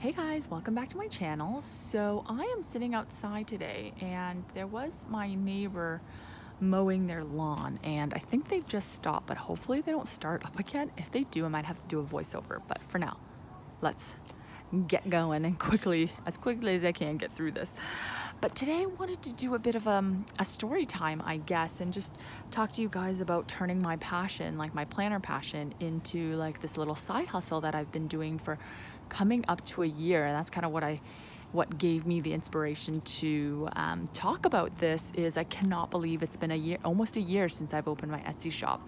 Hey guys, welcome back to my channel. So I am sitting outside today and there was my neighbor mowing their lawn and I think they've just stopped, but hopefully they don't start up again. If they do, I might have to do a voiceover, but for now, let's get going and as quickly as I can get through this. But today I wanted to do a bit of a story time, I guess, and just talk to you guys about turning my passion, like my planner passion, into like this little side hustle that I've been doing for coming up to a year. And that's kind of what gave me the inspiration to talk about this. Is I cannot believe it's been almost a year since I've opened my Etsy shop.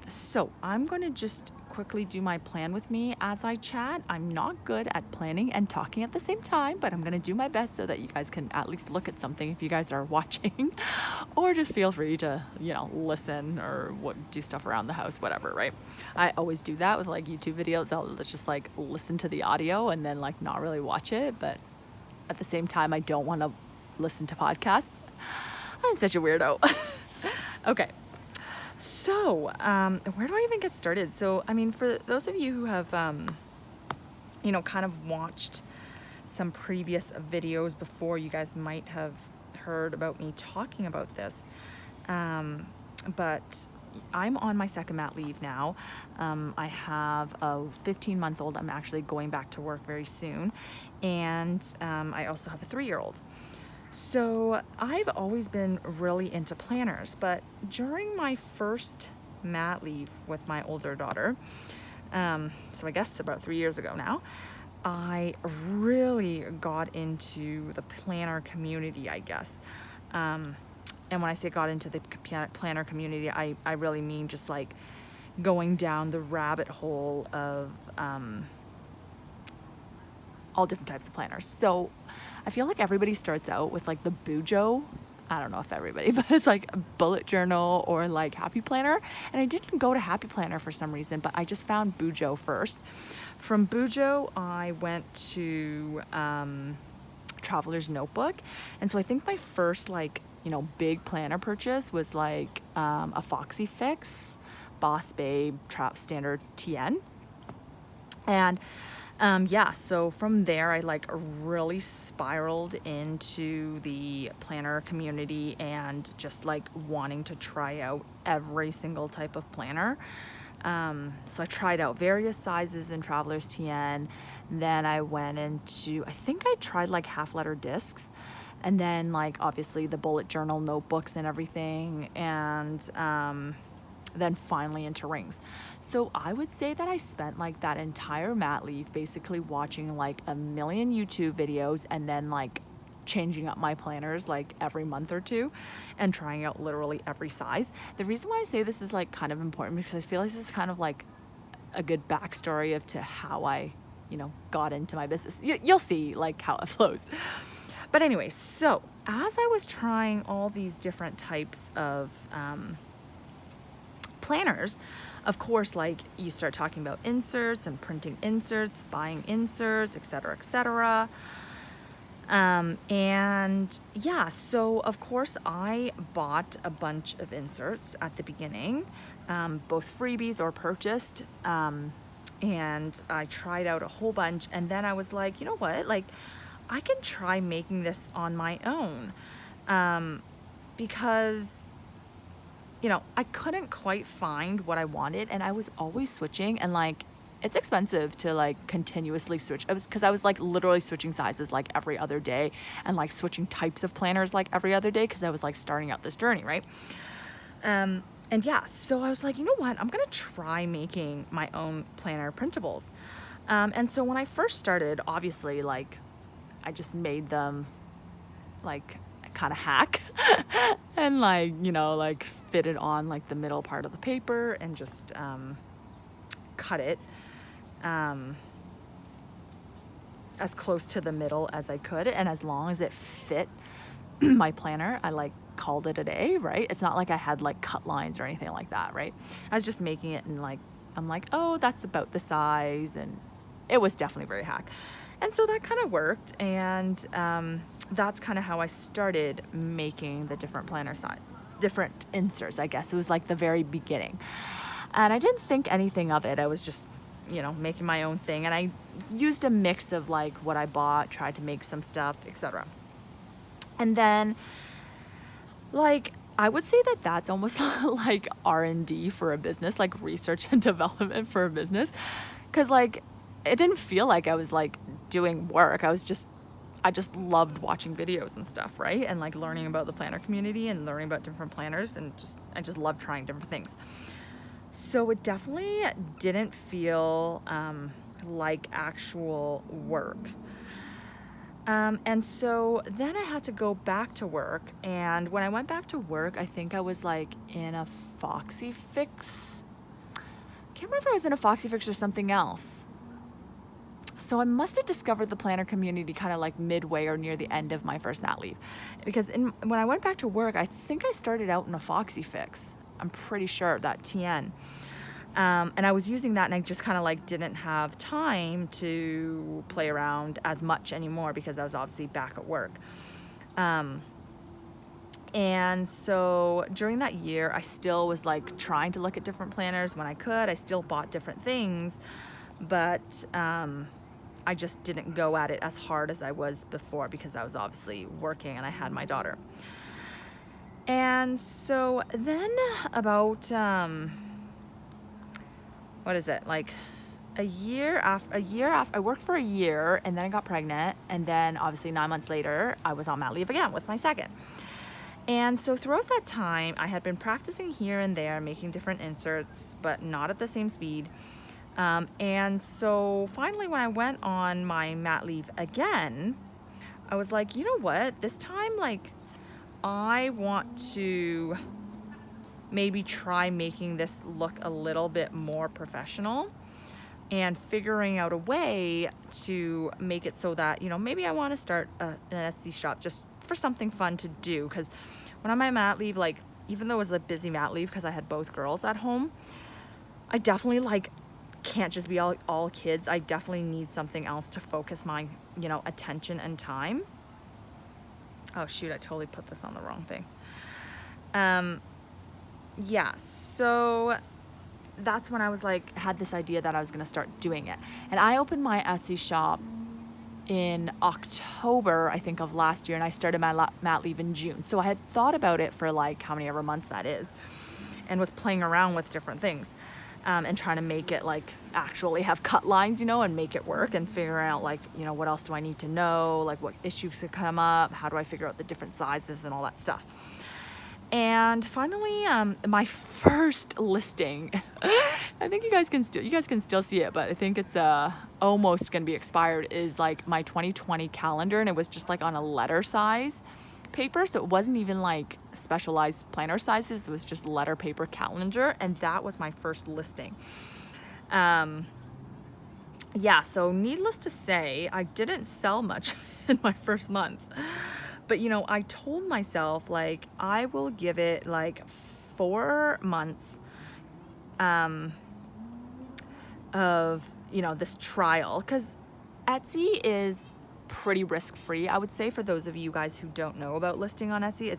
So I'm going to just quickly do my plan with me as I chat. I'm not good at planning and talking at the same time, but I'm going to do my best so that you guys can at least look at something if you guys are watching, or just feel free to, listen or do stuff around the house, whatever, right? I always do that with like YouTube videos. I'll just like listen to the audio and then like not really watch it, but at the same time, I don't want to listen to podcasts. I'm such a weirdo. Okay. So, where do I even get started? So, I mean, for those of you who have, kind of watched some previous videos before, you guys might have heard about me talking about this. But I'm on my second mat leave now. I have a 15-month-old. I'm actually going back to work very soon. And I also have a 3-year-old. So I've always been really into planners, but during my first mat leave with my older daughter, so I guess about 3 years ago now, I really got into the planner community, I guess. And when I say got into the planner community, I really mean just like going down the rabbit hole of all different types of planners. So I feel like everybody starts out with like the Bujo. I don't know if everybody, but it's like a bullet journal or like Happy Planner. And I didn't go to Happy Planner for some reason, but I just found Bujo first. From Bujo, I went to Traveler's Notebook. And so I think my first big planner purchase was like a Foxy Fix, Boss Babe, Standard TN. And so from there, I like really spiraled into the planner community and just like wanting to try out every single type of planner. So I tried out various sizes in Traveler's TN. Then I went into, I think I tried like half letter discs, and then like obviously the bullet journal notebooks and everything. And, then finally into rings. So I would say that I spent like that entire mat leave basically watching like a million YouTube videos and then like changing up my planners like every month or two and trying out literally every size. The reason why I say this is like kind of important because I feel like this is kind of like a good backstory of to how I, got into my business. You'll see like how it flows. But anyway, so as I was trying all these different types of planners, of course, like you start talking about inserts and printing inserts, buying inserts, etc. So of course I bought a bunch of inserts at the beginning, both freebies or purchased, and I tried out a whole bunch, and then I was like, you know what, like I can try making this on my own, because I couldn't quite find what I wanted, and I was always switching, and like it's expensive to like continuously switch. Because I was like literally switching sizes like every other day, and like switching types of planners like every other day because I was like starting out this journey, right? So I was like, you know what? I'm gonna try making my own planner printables. And so when I first started, obviously, like I just made them like kind of hack and like fit it on like the middle part of the paper and just cut it as close to the middle as I could, and as long as it fit my planner, I like called it a day, right? It's not like I had like cut lines or anything like that, right? I was just making it, and like I'm like, oh, that's about the size, and it was definitely very hack. And so that kind of worked, and that's kind of how I started making the different different inserts, I guess. It was like the very beginning. And I didn't think anything of it. I was just, making my own thing. And I used a mix of like what I bought, tried to make some stuff, etc. And then like I would say that that's almost like R&D for a business, like research and development for a business. Cause like it didn't feel like I was like doing work. I just loved watching videos and stuff, right? And like learning about the planner community and learning about different planners, and I just love trying different things. So it definitely didn't feel like actual work. And so then I had to go back to work. And when I went back to work, I think I was like in a Foxy Fix. Can't remember if I was in a Foxy Fix or something else. So I must have discovered the planner community kind of like midway or near the end of my first mat leave. Because when I went back to work, I think I started out in a Foxy Fix. I'm pretty sure that TN. And I was using that, and I just kind of like didn't have time to play around as much anymore because I was obviously back at work. And so during that year, I still was like trying to look at different planners when I could. I still bought different things, but I just didn't go at it as hard as I was before because I was obviously working and I had my daughter. And so then about what is it, like a year after I worked for a year, and then I got pregnant, and then obviously 9 months later I was on mat leave again with my second. And so throughout that time I had been practicing here and there, making different inserts, but not at the same speed. And so finally when I went on my mat leave again, I was like, you know what, this time like I want to maybe try making this look a little bit more professional and figuring out a way to make it so that, maybe I want to start an Etsy shop just for something fun to do. Because when I'm on my mat leave, like, even though it was a busy mat leave because I had both girls at home, I definitely like can't just be all kids. I definitely need something else to focus my, attention and time. Oh shoot, I totally put this on the wrong thing. Yeah, so that's when I was like, had this idea that I was going to start doing it. And I opened my Etsy shop in October, I think, of last year, and I started my mat leave in June. So I had thought about it for like how many ever months that is, and was playing around with different things, and trying to make it like actually have cut lines, and make it work, and figuring out like, what else do I need to know, like what issues could come up, how do I figure out the different sizes and all that stuff. And finally, my first listing, I think you guys can still see it, but I think it's almost gonna be expired, is like my 2020 calendar, and it was just like on a letter size paper, so it wasn't even like specialized planner sizes, it was just letter paper calendar, and that was my first listing. Yeah, so needless to say, I didn't sell much in my first month. But, I told myself, like, I will give it, like, 4 months of, this trial. Because Etsy is pretty risk-free, I would say, for those of you guys who don't know about listing on Etsy.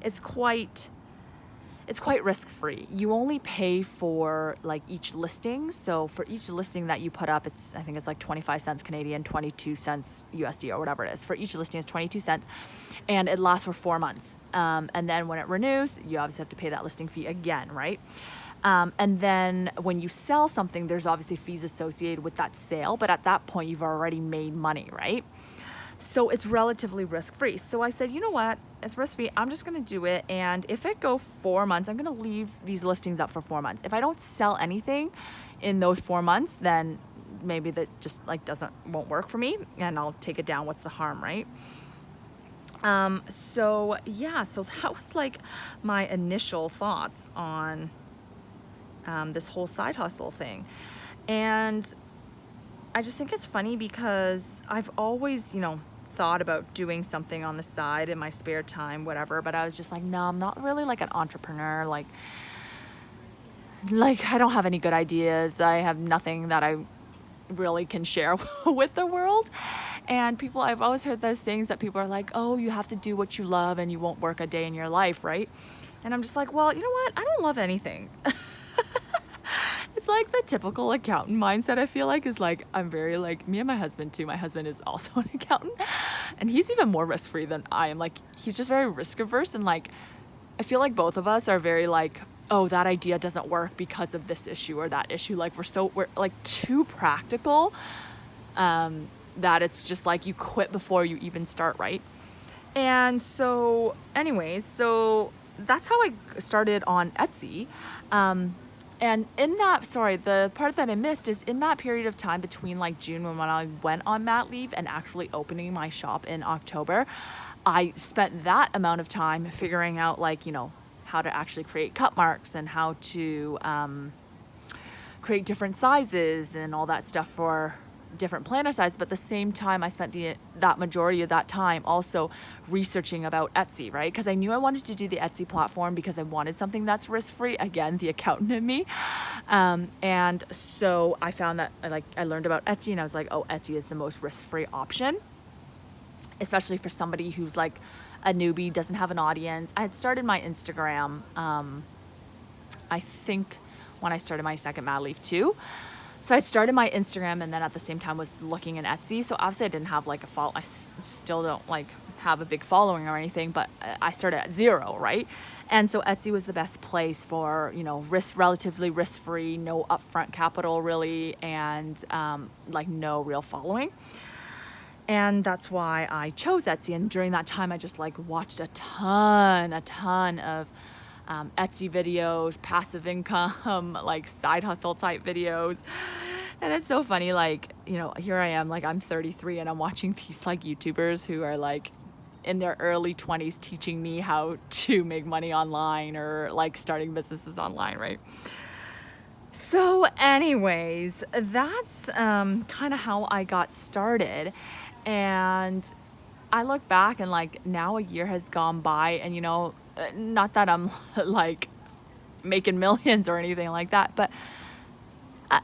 It's quite risk-free. You only pay for like each listing. So for each listing that you put up, I think it's like 25 cents Canadian, 22 cents USD, or whatever it is. For each listing is 22 cents, and it lasts for 4 months. And then when it renews, you obviously have to pay that listing fee again, right? And then when you sell something, there's obviously fees associated with that sale, but at that point you've already made money, right? So it's relatively risk-free. So I said, you know what? It's risk-free. I'm just going to do it. And if it go 4 months, I'm going to leave these listings up for 4 months. If I don't sell anything in those 4 months, then maybe that just like won't work for me, and I'll take it down. What's the harm, right? So yeah, so that was like my initial thoughts on this whole side hustle thing. And I just think it's funny because I've always, thought about doing something on the side in my spare time, whatever, but I was just like, no, I'm not really like an entrepreneur. Like I don't have any good ideas. I have nothing that I really can share with the world. And I've always heard those things that people are like, oh, you have to do what you love and you won't work a day in your life, right? And I'm just like, well, you know what? I don't love anything. it's like the typical accountant mindset. I feel like is like, I'm very like, me and my husband too. My husband is also an accountant, and he's even more risk-free than I am. Like, he's just very risk averse, and like, I feel like both of us are very like, oh, that idea doesn't work because of this issue or that issue. Like, we're like too practical, that it's just like you quit before you even start, right? And so anyways, so that's how I started on Etsy. And in that, the part that I missed is in that period of time between like June when I went on mat leave and actually opening my shop in October, I spent that amount of time figuring out like, you know, how to actually create cut marks and how to create different sizes and all that stuff for different planner sizes. But at the same time, I spent that majority of that time also researching about Etsy, right? Because I knew I wanted to do the Etsy platform because I wanted something that's risk-free. Again, the accountant in me. And so I found that I learned about Etsy, and I was like, oh, Etsy is the most risk-free option, especially for somebody who's like a newbie, doesn't have an audience. I had started my Instagram, I think when I started my second mat leave too. So I started my Instagram, and then at the same time was looking in Etsy. So obviously I didn't have like a follow. I still don't like have a big following or anything, but I started at 0, right? And so Etsy was the best place for, you know, relatively risk-free, no upfront capital really, and like no real following. And that's why I chose Etsy. And during that time, I just like watched a ton of Etsy videos, passive income, like side hustle type videos. And it's so funny, like, you know, here I am, like I'm 33 and I'm watching these like YouTubers who are like in their early 20s teaching me how to make money online or like starting businesses online, right? So anyways, that's kind of how I got started. And I look back and like now a year has gone by, and you know, not that I'm like making millions or anything like that, but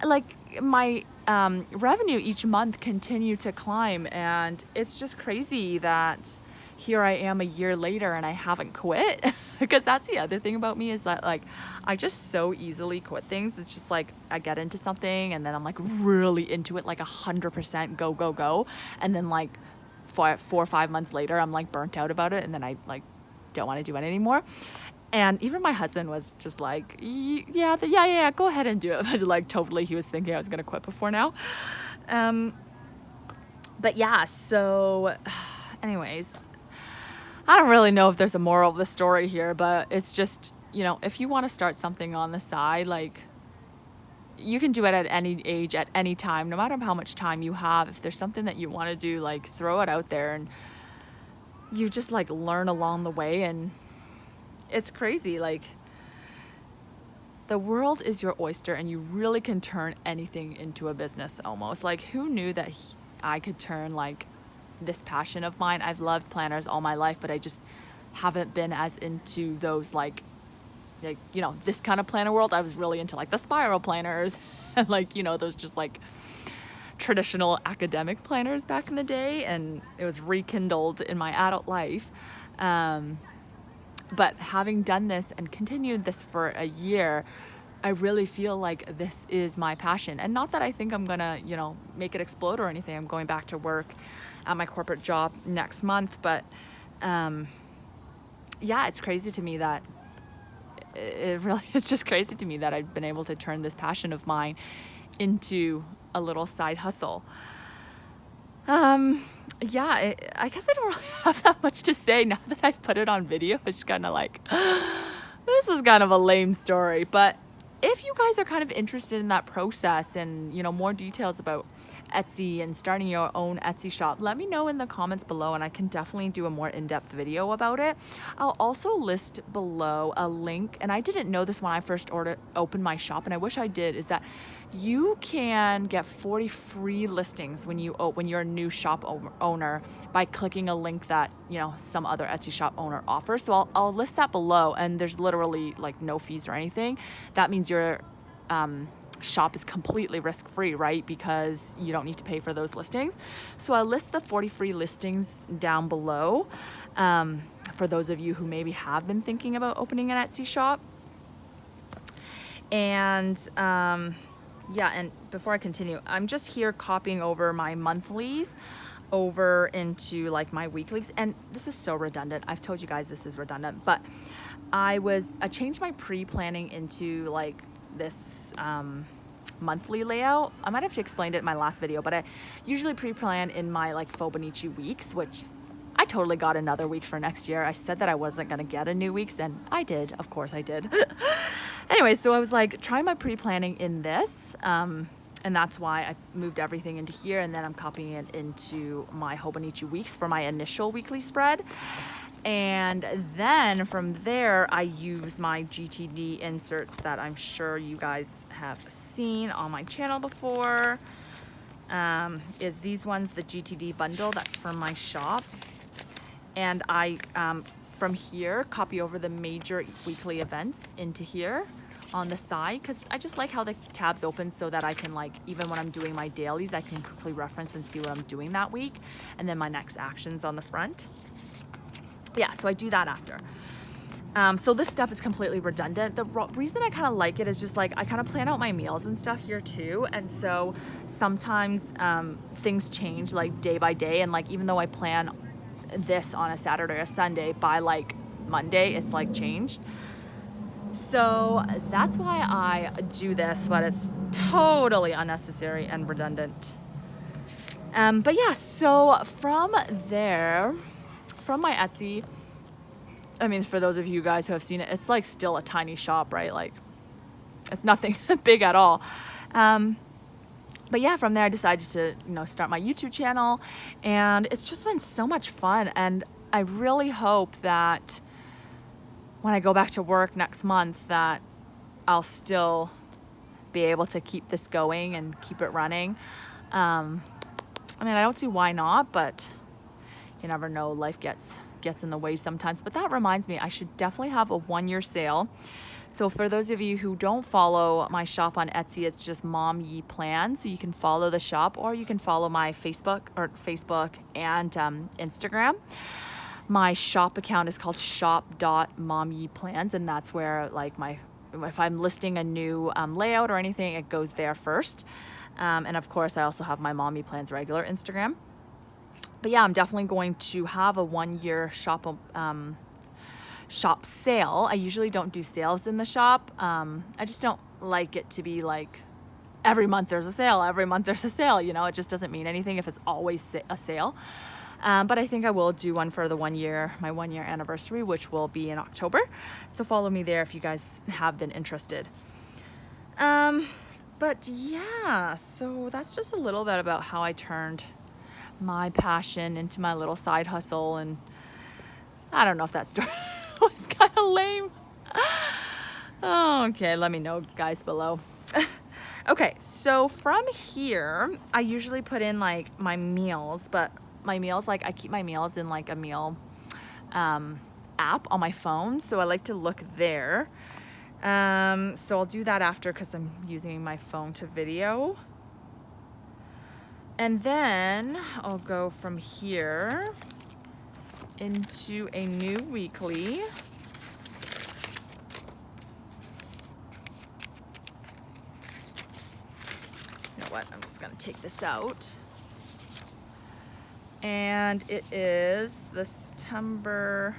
like my revenue each month continued to climb, and it's just crazy that here I am a year later and I haven't quit. Because that's the other thing about me is that like I just so easily quit things. It's just like I get into something and then I'm like really into it, like 100% go, and then like 4 or 5 months later I'm like burnt out about it, and then I like don't want to do it anymore. And even my husband was just like, yeah, go ahead and do it. But like totally he was thinking I was gonna quit before now. But yeah, so anyways, I don't really know if there's a moral of the story here, but it's just, you know, if you want to start something on the side, like you can do it at any age, at any time, no matter how much time you have. If there's something that you want to do, like throw it out there, and you just like learn along the way. And it's crazy, like the world is your oyster, and you really can turn anything into a business almost. Like who knew that I could turn like this passion of mine. I've loved planners all my life, but I just haven't been as into those like you know, this kind of planner world. I was really into like the spiral planners and like, you know, those just like traditional academic planners back in the day, and it was rekindled in my adult life. But having done this and continued this for a year, I really feel like this is my passion. And not that I think I'm gonna, you know, make it explode or anything. I'm going back to work at my corporate job next month, but yeah, it's crazy to me that it really is just crazy to me that I've been able to turn this passion of mine into a little side hustle. Yeah, I guess I don't really have that much to say now that I've put it on video. It's kind of like, this is kind of a lame story, but if you guys are kind of interested in that process and, you know, more details about Etsy and starting your own Etsy shop, let me know in the comments below, and I can definitely do a more in-depth video about it. I'll also list below a link, and I didn't know this when I first opened my shop, and I wish I did, is that you can get 40 free listings when you're a new shop owner by clicking a link that, you know, some other Etsy shop owner offers. So I'll list that below, and there's literally like no fees or anything. That means your shop is completely risk-free, right? Because you don't need to pay for those listings. So I'll list the 40 free listings down below for those of you who maybe have been thinking about opening an Etsy shop. And yeah, and before I continue, I'm just here copying over my monthlies over into like my weeklies, and this is so redundant. I've told you guys this is redundant, but I changed my pre-planning into like this monthly layout. I might have to explain it in my last video, but I usually pre-plan in my like Hobonichi weeks, which I totally got another week for next year. I said that I wasn't gonna get a new weeks, and I did. Of course I did. Anyway, so I was like, try my pre-planning in this, and that's why I moved everything into here, and then I'm copying it into my Hobonichi weeks for my initial weekly spread. And then from there, I use my GTD inserts that I'm sure you guys have seen on my channel before. Is these ones the GTD bundle that's from my shop. And I, from here, copy over the major weekly events into here on the side, because I just like how the tabs open so that I can, like, even when I'm doing my dailies, I can quickly reference and see what I'm doing that week, and then my next actions on the front. Yeah, so I do that after. So this step is completely redundant. The reason I kind of like it is just like I kind of plan out my meals and stuff here too, and so sometimes things change like day by day, and like even though I plan this on a Saturday or Sunday, by like Monday it's like changed. So that's why I do this, but it's totally unnecessary and redundant. But yeah, so from there, from my Etsy, I mean, for those of you guys who have seen it, it's like still a tiny shop, right? Like it's nothing big at all. But yeah, from there I decided to, start my YouTube channel, and it's just been so much fun. And I really hope that when I go back to work next month that I'll still be able to keep this going and keep it running. I mean, I don't see why not, but you never know, life gets in the way sometimes. But that reminds me, I should definitely have a 1-year sale. So for those of you who don't follow my shop on Etsy, it's just Mom Ye Plans. So you can follow the shop, or you can follow my Facebook and Instagram. My shop account is called shop.momyeplans, and that's where like if I'm listing a new layout or anything, it goes there first. And of course, I also have my Mom Ye Plans regular Instagram. But yeah, I'm definitely going to have a 1-year shop sale. I usually don't do sales in the shop. I just don't like it to be like every month there's a sale, every month there's a sale. It just doesn't mean anything if it's always a sale. But I think I will do one for my 1-year anniversary, which will be in October. So follow me there if you guys have been interested. But yeah, so that's just a little bit about how I turned my passion into my little side hustle. And I don't know if that story was kind of lame. Oh, okay, let me know, guys, below. Okay, so from here, I usually put in like my meals, but my meals, like I keep my meals in like a meal app on my phone, so I like to look there. So I'll do that after, because I'm using my phone to video. And then I'll go from here into a new weekly. You know what? I'm just gonna take this out. And it is the September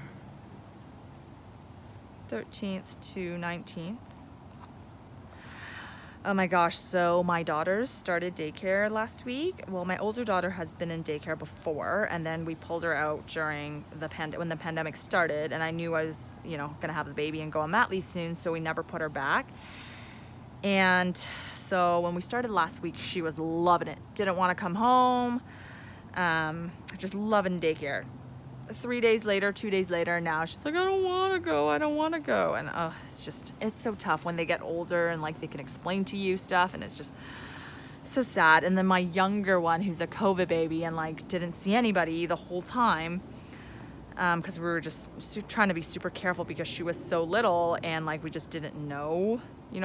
13th to 19th. Oh my gosh, so my daughters started daycare last week. Well, my older daughter has been in daycare before, and then we pulled her out during when the pandemic started, and I knew I was, gonna have the baby and go on mat leave soon, so we never put her back. And so when we started last week, she was loving it. Didn't want to come home. Just loving daycare. 2 days later, now she's like, I don't want to go. And it's so tough when they get older and like they can explain to you stuff, and it's just so sad. And then my younger one, who's a COVID baby and like didn't see anybody the whole time, because we were just trying to be super careful because she was so little, and like we just didn't know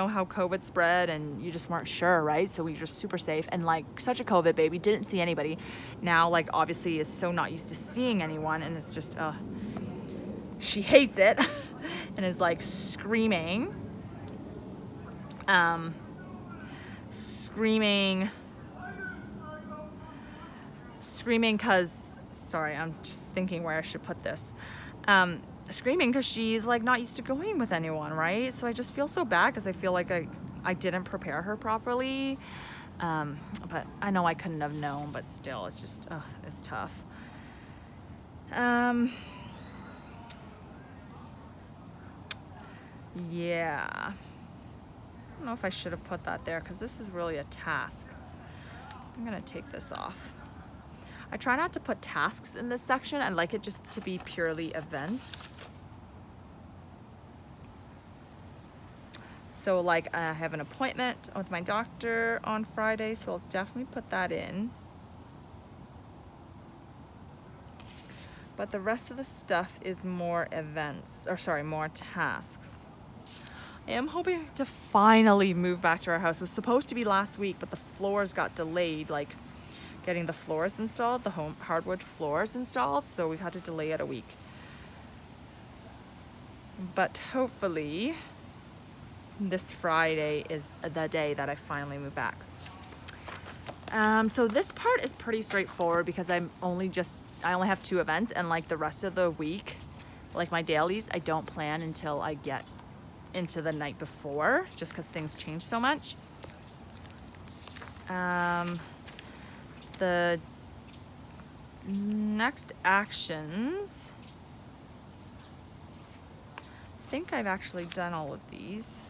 how COVID spread, and you just weren't sure, right? So we were super safe, and like such a COVID baby, didn't see anybody. Now like obviously is so not used to seeing anyone, and it's just she hates it and is like screaming. screaming because, sorry, I'm just thinking where I should put this. Screaming because she's like not used to going with anyone, right? So I just feel so bad because I feel like I didn't prepare her properly. But I know I couldn't have known, but still, it's just, it's tough. Yeah. I don't know if I should have put that there because this is really a task. I'm gonna take this off. I try not to put tasks in this section. I like it just to be purely events. So like I have an appointment with my doctor on Friday, so I'll definitely put that in. But the rest of the stuff is more events, or sorry, more tasks. I am hoping to finally move back to our house. It was supposed to be last week, but the floors got delayed, like getting the floors installed, the home hardwood floors installed, so we've had to delay it a week. But hopefully this Friday is the day that I finally move back. So this part is pretty straightforward because I only have 2 events, and like the rest of the week, like my dailies, I don't plan until I get into the night before, just because things change so much. The next actions, I think I've actually done all of these.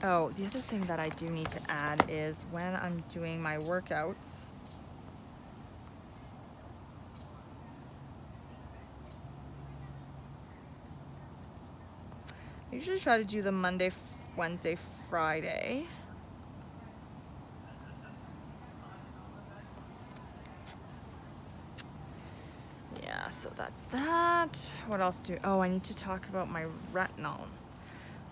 Oh, the other thing that I do need to add is when I'm doing my workouts, I usually try to do the Monday, Wednesday, Friday. Yeah, so that's that. What else I need to talk about my retinol.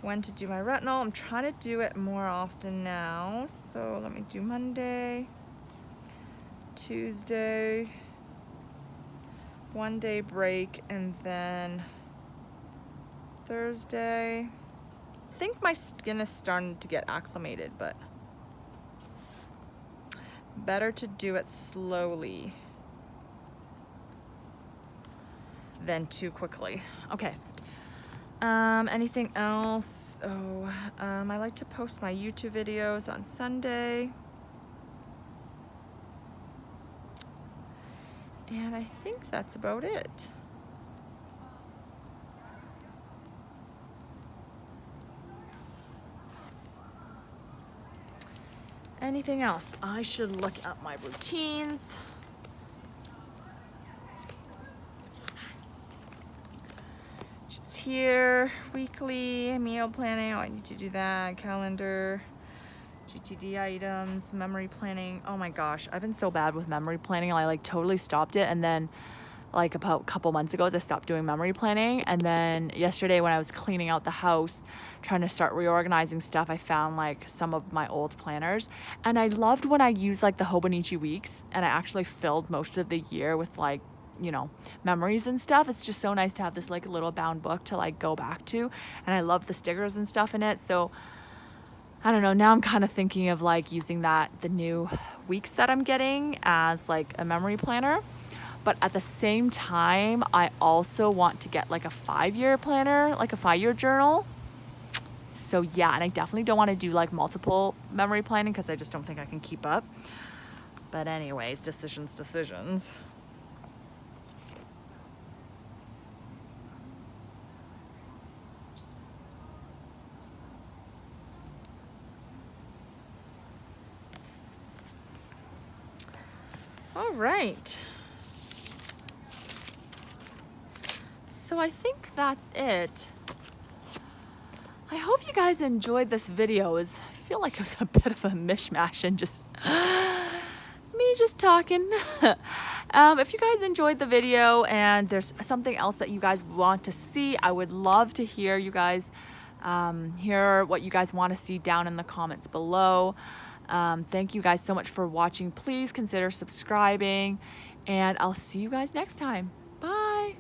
When to do my retinol. I'm trying to do it more often now. So let me do Monday, Tuesday, 1 day break, and then Thursday. I think my skin is starting to get acclimated, but better to do it slowly than too quickly. Okay. Anything else? I like to post my YouTube videos on Sunday. And I think that's about it. Anything else? I should look at my routines. Just here, weekly, meal planning. Oh, I need to do that. Calendar, GTD items, memory planning. Oh my gosh, I've been so bad with memory planning. I like totally stopped it, and then like about a couple months ago, I stopped doing memory planning. And then yesterday when I was cleaning out the house, trying to start reorganizing stuff, I found like some of my old planners. And I loved when I used like the Hobonichi weeks, and I actually filled most of the year with like, you know, memories and stuff. It's just so nice to have this like little bound book to like go back to. And I love the stickers and stuff in it. So I don't know, now I'm kind of thinking of like using the new weeks that I'm getting as like a memory planner. But at the same time, I also want to get like a 5-year planner, like a 5-year journal. So yeah, and I definitely don't want to do like multiple memory planning because I just don't think I can keep up. But anyways, decisions. All right. So I think that's it. I hope you guys enjoyed this video. I feel like it was a bit of a mishmash and just me just talking. If you guys enjoyed the video and there's something else that you guys want to see, I would love to hear you guys, hear what you guys want to see down in the comments below. Thank you guys so much for watching. Please consider subscribing, and I'll see you guys next time. Bye.